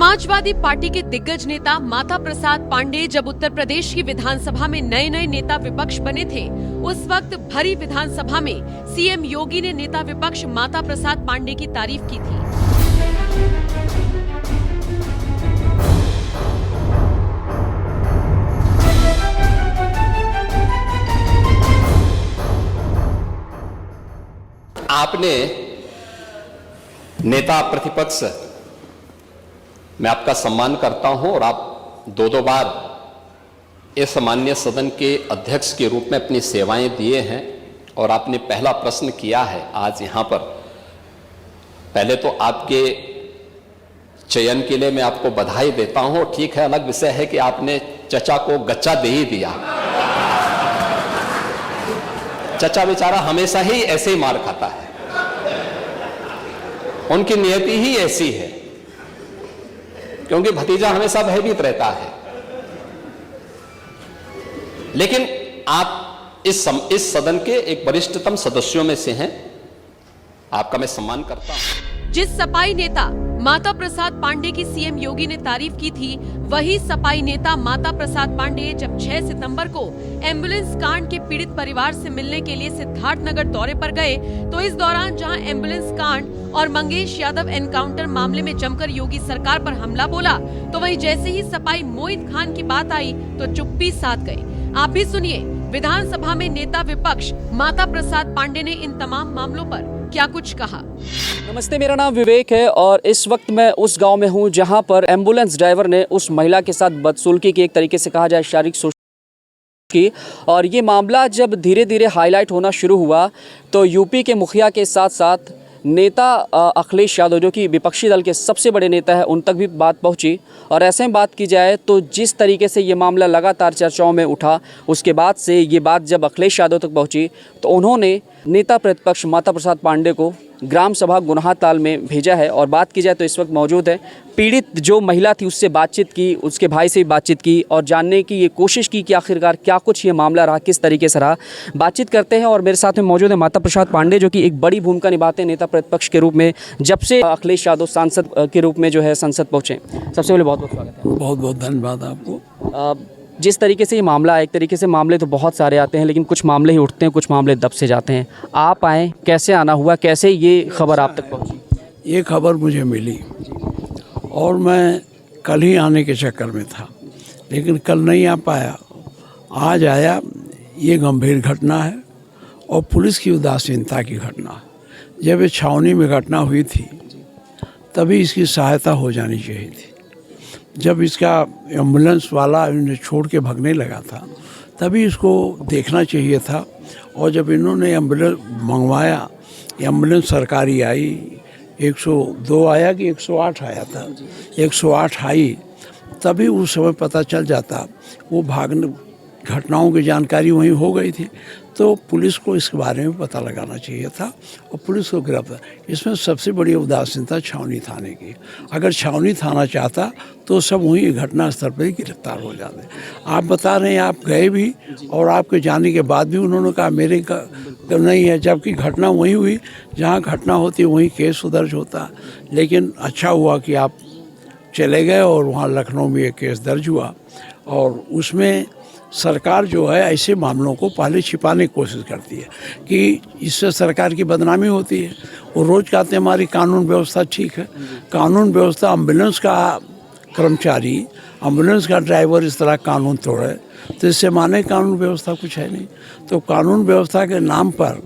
Samajwadi party के दिग्गज नेता माता प्रसाद पांडे जब उत्तर प्रदेश की विधानसभा में नए नए नेता विपक्ष बने थे, उस वक्त भरी विधानसभा में सीएम योगी ने नेता विपक्ष माता प्रसाद पांडे की तारीफ की थी। आपने नेता प्रतिपक्ष, मैं आपका सम्मान करता हूं और आप दो बार इस माननीय सदन के अध्यक्ष के रूप में अपनी सेवाएं दिए हैं और आपने पहला प्रश्न किया है आज यहां पर। पहले तो आपके चयन के लिए मैं आपको बधाई देता हूं। ठीक है, अलग विषय है कि आपने चचा को गच्चा दे ही दिया। चचा बेचारा हमेशा ही ऐसे ही मार खाता है, उनकी नियति ही ऐसी है, क्योंकि भतीजा हमेशा भयभीत रहता है। लेकिन आप इस सदन के एक वरिष्ठतम सदस्यों में से हैं, आपका मैं सम्मान करता हूं। जिस सपाई नेता माता प्रसाद पांडे की सीएम योगी ने तारीफ की थी, वही सपाई नेता माता प्रसाद पांडे जब 6 सितंबर को एम्बुलेंस कांड के पीड़ित परिवार से मिलने के लिए सिद्धार्थनगर दौरे पर गए, तो इस दौरान जहां एम्बुलेंस कांड और मंगेश यादव एनकाउंटर मामले में जमकर योगी सरकार पर हमला बोला, तो वहीं जैसे ही सपाई मोहित खान की बात आई तो चुप्पी साध गए। आप भी सुनिए विधानसभा में नेता विपक्ष माता प्रसाद पांडे ने इन तमाम मामलों पर क्या कुछ कहा। नमस्ते, मेरा नाम विवेक है और इस वक्त मैं उस गांव में हूं जहां पर एम्बुलेंस ड्राइवर ने उस महिला के साथ बदसलूकी की, एक तरीके से कहा जाए शारीरिक शोषण की। और ये मामला जब धीरे धीरे हाईलाइट होना शुरू हुआ तो यूपी के मुखिया के साथ साथ नेता अखिलेश यादव, जो कि विपक्षी दल के सबसे बड़े नेता हैं, उन तक भी बात पहुंची। और ऐसे में बात की जाए तो जिस तरीके से ये मामला लगातार चर्चाओं में उठा, उसके बाद से ये बात जब अखिलेश यादव तक पहुंची तो उन्होंने नेता प्रतिपक्ष माता प्रसाद पांडे को ग्राम सभा गुनाहताल में भेजा है। और बात की जाए तो इस वक्त मौजूद है पीड़ित जो महिला थी, उससे बातचीत की, उसके भाई से भी बातचीत की और जानने की ये कोशिश की कि आखिरकार क्या कुछ ये मामला रहा, किस तरीके से रहा। बातचीत करते हैं और मेरे साथ में मौजूद है माता प्रसाद पांडे, जो कि एक बड़ी भूमिका निभाते हैं नेता प्रतिपक्ष के रूप में जब से अखिलेश यादव सांसद के रूप में जो है संसद पहुँचे। सबसे पहले बहुत बहुत स्वागत है। बहुत बहुत धन्यवाद आपको। जिस तरीके से ये मामला है, एक तरीके से मामले तो बहुत सारे आते हैं, लेकिन कुछ मामले ही उठते हैं, कुछ मामले दब से जाते हैं। आप आए, कैसे आना हुआ, कैसे ये खबर आप तक पहुंची? ये खबर मुझे मिली और मैं कल ही आने के चक्कर में था, लेकिन कल नहीं आ पाया, आज आया। ये गंभीर घटना है और पुलिस की उदासीनता की घटना है। जब ये छावनी में घटना हुई थी तभी इसकी सहायता हो जानी चाहिए थी। जब इसका एम्बुलेंस वाला इन्हें छोड़ के भागने लगा था तभी इसको देखना चाहिए था। और जब इन्होंने एम्बुलेंस मंगवाया, एम्बुलेंस सरकारी आई, 102 आया कि 108 आया था, 108 आई, तभी उस समय पता चल जाता। वो भागने घटनाओं की जानकारी वहीं हो गई थी, तो पुलिस को इसके बारे में पता लगाना चाहिए था और पुलिस को गिरफ्तार। इसमें सबसे बड़ी उदासीनता छावनी थाने की। अगर छावनी थाना चाहता तो सब वहीं घटना स्थल पर ही गिरफ्तार हो जाते। आप बता रहे हैं आप गए भी और आपके जाने के बाद भी उन्होंने कहा मेरे का नहीं है, जबकि घटना वहीं हुई जहाँ घटना होती है, वहीं केस दर्ज होता। लेकिन अच्छा हुआ कि आप चले गए और वहाँ लखनऊ में एक केस दर्ज हुआ और उसमें सरकार जो है ऐसे मामलों को पहले छिपाने की कोशिश करती है कि इससे सरकार की बदनामी होती है। वो रोज़ कहते हैं हमारी कानून व्यवस्था ठीक है। कानून व्यवस्था, एम्बुलेंस का कर्मचारी, एम्बुलेंस का ड्राइवर इस तरह कानून तोड़े तो इससे माने कानून व्यवस्था कुछ है नहीं। तो कानून व्यवस्था के नाम पर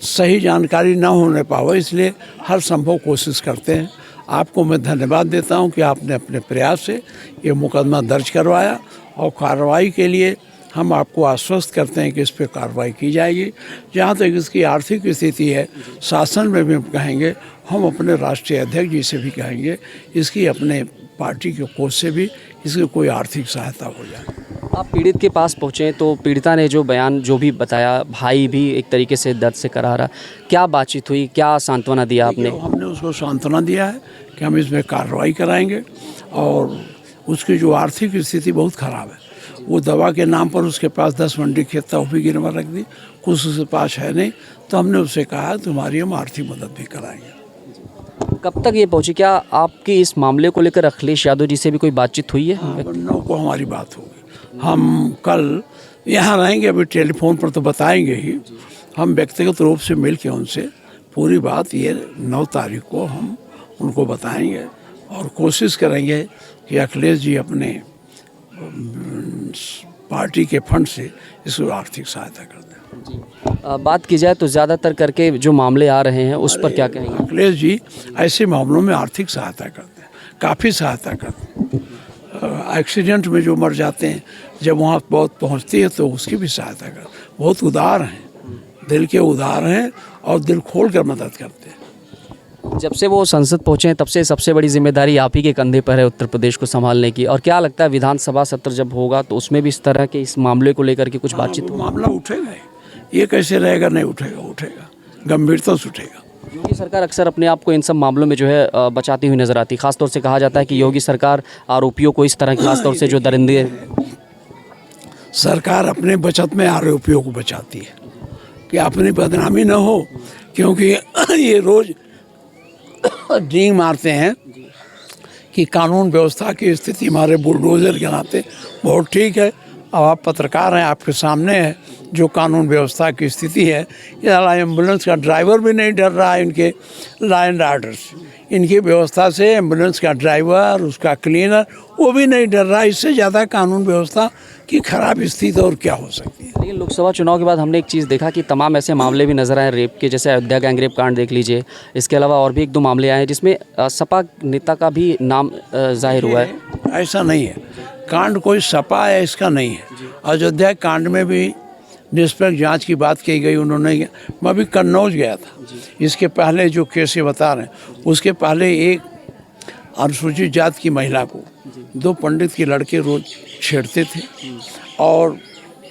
सही जानकारी ना होने पावे, इसलिए हर संभव कोशिश करते हैं। आपको मैं धन्यवाद देता हूं कि आपने अपने प्रयास से ये मुकदमा दर्ज करवाया और कार्रवाई के लिए हम आपको आश्वस्त करते हैं कि इस पर कार्रवाई की जाएगी। जहाँ तक इसकी आर्थिक स्थिति है, शासन में भी कहेंगे, हम अपने राष्ट्रीय अध्यक्ष जी से भी कहेंगे, इसकी अपने पार्टी के कोष से भी इसकी कोई आर्थिक सहायता हो जाए। आप पीड़ित के पास पहुँचे तो पीड़िता ने जो बयान जो भी बताया, भाई भी एक तरीके से दर्द से करा रहा, क्या बातचीत हुई, क्या सांत्वना दिया आपने? हमने उसको सांत्वना दिया है कि हम इसमें कार्रवाई कराएंगे और उसकी जो आर्थिक स्थिति बहुत ख़राब है, वो दवा के नाम पर उसके पास 10 मंडी खेत था, वो भी गिरवा रख दी, कुछ उसके पास है नहीं, तो हमने उससे कहा तुम्हारी हम आर्थिक मदद भी कराएंगे। कब तक ये पहुंची? क्या आपकी इस मामले को लेकर अखिलेश यादव जी से भी कोई बातचीत हुई है? नौ को हमारी बात होगी। हम कल यहाँ रहेंगे, अभी टेलीफोन पर तो बताएंगे ही। हम व्यक्तिगत रूप से मिल के उनसे पूरी बात ये 9 तारीख को हम उनको बताएंगे और कोशिश करेंगे कि अखिलेश जी अपने पार्टी के फंड से इसको आर्थिक सहायता कर दें। बात की जाए तो ज़्यादातर करके जो मामले आ रहे हैं उस पर क्या कहेंगे? अखिलेश जी ऐसे मामलों में आर्थिक सहायता करते हैं, काफ़ी सहायता करते हैं। एक्सीडेंट में जो मर जाते हैं, जब वहाँ बहुत पहुँचती है तो उसकी भी सहायता करते हैं। बहुत उदार हैं, दिल के उदार हैं और दिल खोल कर मदद करते हैं। जब से वो संसद पहुंचे हैं तब से सबसे बड़ी जिम्मेदारी आप ही के कंधे पर है उत्तर प्रदेश को संभालने की। और क्या लगता है विधानसभा सत्र जब होगा तो उसमें भी इस तरह के इस मामले को लेकर के कुछ बातचीत होगी? मामला उठेगा ही। ये कैसे रहेगा? नहीं उठेगा, उठेगा, गंभीरता से उठेगा। योगी सरकार अक्सर अपने आप को इन सब मामलों में जो है बचाती हुई नजर आती है। खासतौर से कहा जाता है कि योगी सरकार आरोपियों को इस तरह की, खासतौर से जो दरिंदे, सरकार अपने बचत में आरोपियों को बचाती है कि अपनी बदनामी न हो, क्योंकि ये रोज डींग मारते हैं कि कानून व्यवस्था की स्थिति हमारे बुलडोजर के नाते बहुत ठीक है। अब आप पत्रकार हैं, आपके सामने है जो कानून व्यवस्था की स्थिति है। ये एम्बुलेंस का ड्राइवर भी नहीं डर रहा है इनके लॉ एंड ऑर्डर से, इनकी व्यवस्था से। एम्बुलेंस का ड्राइवर, उसका क्लीनर, वो भी नहीं डर रहा। इससे ज़्यादा कानून व्यवस्था की खराब स्थिति और क्या हो सकती है? लेकिन लोकसभा चुनाव के बाद हमने एक चीज़ देखा कि तमाम ऐसे मामले भी नजर आए रेप के, जैसे अयोध्या गैंग रेप कांड देख लीजिए। इसके अलावा और भी 1-2 मामले आए हैं जिसमें सपा नेता का भी नाम जाहिर हुआ है। ऐसा नहीं है, कांड कोई सपा है इसका नहीं है। अयोध्या कांड में भी निष्पक्ष जांच की बात की गई। उन्होंने, मैं अभी कन्नौज गया था, इसके पहले जो केस बता रहे हैं, उसके पहले एक अनुसूचित जात की महिला को 2 पंडित के लड़के रोज छेड़ते थे और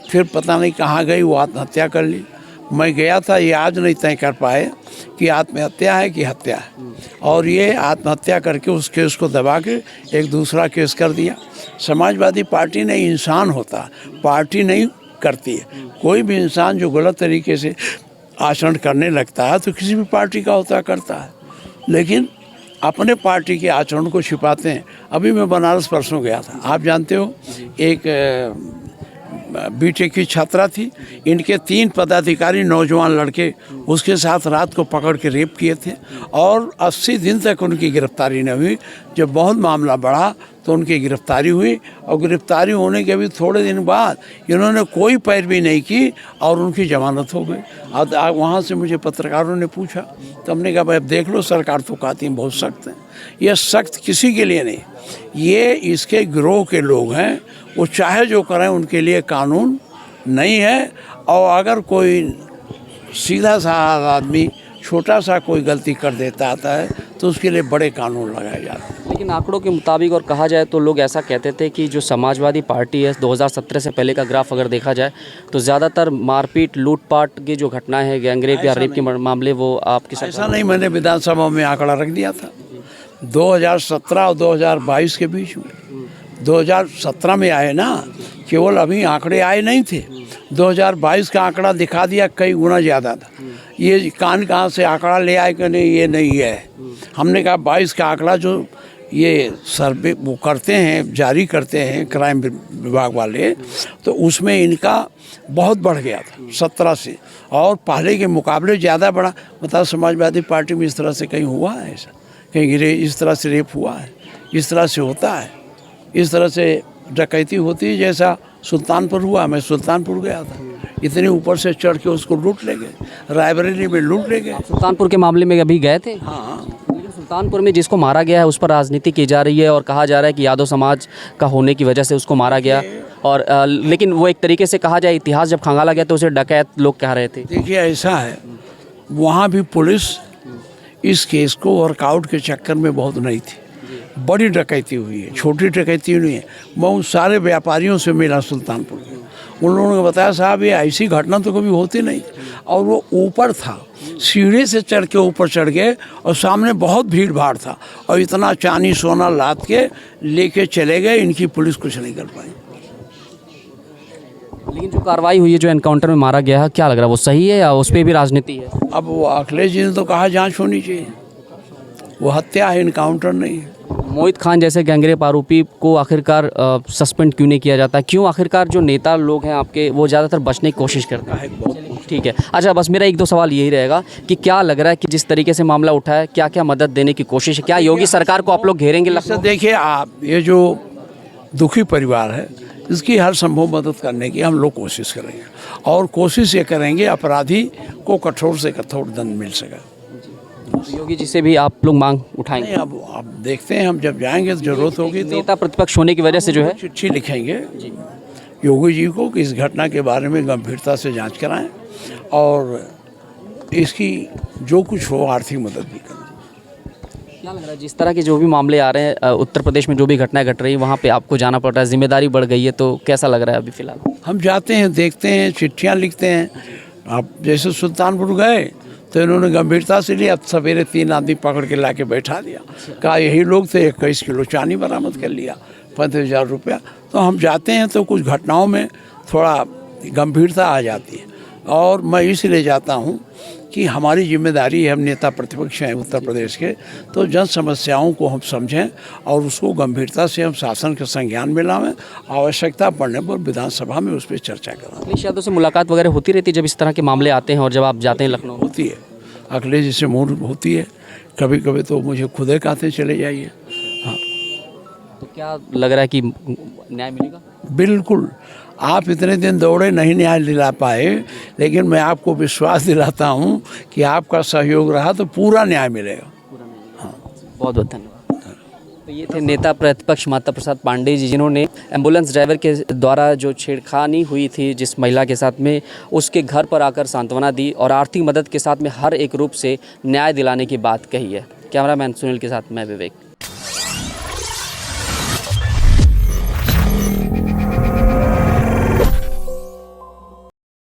फिर पता नहीं कहाँ गई, वो आत्महत्या कर ली। मैं गया था, ये आज नहीं तय कर पाए कि आत्महत्या है कि हत्या है, और ये आत्महत्या करके उस केस को दबा के एक दूसरा केस कर दिया। समाजवादी पार्टी नहीं, इंसान होता, पार्टी नहीं करती है। कोई भी इंसान जो गलत तरीके से आचरण करने लगता है तो किसी भी पार्टी का होता करता है, लेकिन अपने पार्टी के आचरण को छिपाते हैं। अभी मैं बनारस परसों गया था, आप जानते हो, एक बीटेक की छात्रा थी, इनके 3 पदाधिकारी नौजवान लड़के उसके साथ रात को पकड़ के रेप किए थे और 80 दिन तक उनकी गिरफ्तारी न हुई। जब बहुत मामला बढ़ा तो उनकी गिरफ्तारी हुई और गिरफ्तारी होने के भी थोड़े दिन बाद इन्होंने कोई पैरवी नहीं की और उनकी जमानत हो गई। अब वहाँ से मुझे पत्रकारों ने पूछा तो हमने कहा भाई अब देख लो, सरकार तो कहती है बहुत सख्त है। ये सख्त किसी के लिए नहीं, ये इसके गिरोह के लोग हैं, वो चाहे जो करें उनके लिए कानून नहीं है। और अगर कोई सीधा सा आदमी छोटा सा कोई गलती कर देता आता है तो उसके लिए बड़े कानून लगाए जाते हैं। लेकिन आंकड़ों के मुताबिक और कहा जाए तो लोग ऐसा कहते थे कि जो समाजवादी पार्टी है 2017 से पहले का ग्राफ अगर देखा जाए तो ज़्यादातर मारपीट, लूटपाट की जो घटनाएं हैं, गैंगरेप या रेप के मामले, वो आपके साथ। ऐसा नहीं, मैंने विधानसभा में आंकड़ा रख दिया था 2017 और 2022 के बीच में। 2017 में आए ना, केवल अभी आंकड़े आए नहीं थे, 2022 का आंकड़ा दिखा दिया, कई गुना ज़्यादा था। ये कहाँ से आंकड़ा ले आए कि नहीं, ये नहीं है। हमने कहा 22 का आंकड़ा जो ये सर्वे वो करते हैं, जारी करते हैं क्राइम विभाग वाले, तो उसमें इनका बहुत बढ़ गया था 17 से, और पहले के मुकाबले ज़्यादा बढ़ा। बताओ, समाजवादी पार्टी में इस तरह से कहीं हुआ है ऐसा? कहीं इस तरह से रेप हुआ है? इस तरह से होता है? इस तरह से डकैती होती है जैसा सुल्तानपुर हुआ? मैं सुल्तानपुर गया था, इतने ऊपर से चढ़ के उसको लूट ले गए, रायबरेली में लूट ले गए। सुल्तानपुर के मामले में अभी गए थे? हाँ, लेकिन सुल्तानपुर में जिसको मारा गया है उस पर राजनीति की जा रही है और कहा जा रहा है कि यादव समाज का होने की वजह से उसको मारा गया। और लेकिन वो एक तरीके से कहा जाए, इतिहास जब खंगाला गया तो उसे डकैत लोग कह रहे थे। देखिए ऐसा है, वहाँ भी पुलिस इस केस को वर्कआउट के चक्कर में बहुत नहीं थी। बड़ी डकैती हुई है, छोटी डकैती नहीं है। मैं उन सारे व्यापारियों से मिला सुल्तानपुर में, उन लोगों ने बताया साहब ये ऐसी घटना तो कभी होती नहीं। और वो ऊपर था, सीढ़ी से चढ़ के ऊपर चढ़ गए और सामने बहुत भीड़ भाड़ था और इतना चांदी सोना लाद के लेके चले गए, इनकी पुलिस कुछ नहीं कर पाई। लेकिन जो कार्रवाई हुई है, जो एनकाउंटर में मारा गया है, क्या लग रहा है वो सही है या उस पर भी राजनीति है? अब वो अखिलेश जी ने तो कहा जांच होनी चाहिए, वो हत्या है, इनकाउंटर नहीं है। मोहित खान जैसे गैंगरेप आरोपी को आखिरकार सस्पेंड क्यों नहीं किया जाता? क्यों आखिरकार जो नेता लोग हैं आपके वो ज़्यादातर बचने की कोशिश करते हैं? ठीक है, अच्छा बस मेरा एक दो सवाल यही रहेगा कि क्या लग रहा है कि जिस तरीके से मामला उठा है, क्या क्या मदद देने की कोशिश है? क्या योगी सरकार को आप लोग घेरेंगे लखनऊ? देखिए आप, ये जो दुखी परिवार है इसकी हर संभव मदद करने की हम लोग कोशिश करेंगे, और कोशिश ये करेंगे अपराधी को कठोर से कठोर दंड मिल सके। योगी जी से भी आप लोग मांग उठाएंगे? नहीं, अब देखते हैं, हम जब जाएंगे तो जरूरत होगी तो नेता प्रतिपक्ष होने की वजह से जो है चिट्ठी लिखेंगे योगी जी को कि इस घटना के बारे में गंभीरता से जांच कराएं और इसकी जो कुछ हो आर्थिक मदद भी करें। क्या लग रहा है जिस तरह के जो भी मामले आ रहे हैं उत्तर प्रदेश में, जो भी घटनाएं घट रही है वहाँ पे आपको जाना पड़ रहा है, जिम्मेदारी बढ़ गई है, तो कैसा लग रहा है अभी फिलहाल? हम जाते हैं, देखते हैं, चिट्ठियाँ लिखते हैं। आप जैसे सुल्तानपुर गए तो इन्होंने गंभीरता से लिया, सवेरे 3 आदमी पकड़ के ला के बैठा दिया, कहा यही लोग थे, 21 किलो चांदी बरामद कर लिया, 35,000 रुपया। तो हम जाते हैं तो कुछ घटनाओं में थोड़ा गंभीरता आ जाती है, और मैं इसलिए जाता हूँ कि हमारी जिम्मेदारी है, हम नेता प्रतिपक्ष हैं उत्तर प्रदेश के, तो जन समस्याओं को हम समझें और उसको गंभीरता से हम शासन के संज्ञान में लाएं, आवश्यकता पड़ने पर विधानसभा में उस पर चर्चा करें। अखिलेश यादव से मुलाकात वगैरह होती रहती है जब इस तरह के मामले आते हैं और जब आप जाते हैं लखनऊ? होती है, अखिलेश जी से मूड होती है, कभी कभी तो मुझे खुद कहते चले जाइए। हाँ, तो क्या लग रहा है कि न्याय मिलेगा? बिल्कुल, आप इतने दिन दौड़े, नहीं न्याय दिला पाए, लेकिन मैं आपको विश्वास दिलाता हूँ कि आपका सहयोग रहा तो पूरा न्याय मिलेगा। हाँ, बहुत बहुत धन्यवाद। तो ये थे नेता प्रतिपक्ष माता प्रसाद पांडे जी, जिन्होंने एम्बुलेंस ड्राइवर के द्वारा जो छेड़खानी हुई थी जिस महिला के साथ में, उसके घर पर आकर सांत्वना दी और आर्थिक मदद के साथ में हर एक रूप से न्याय दिलाने की बात कही है। कैमरामैन सुनील के साथ मैं विवेक।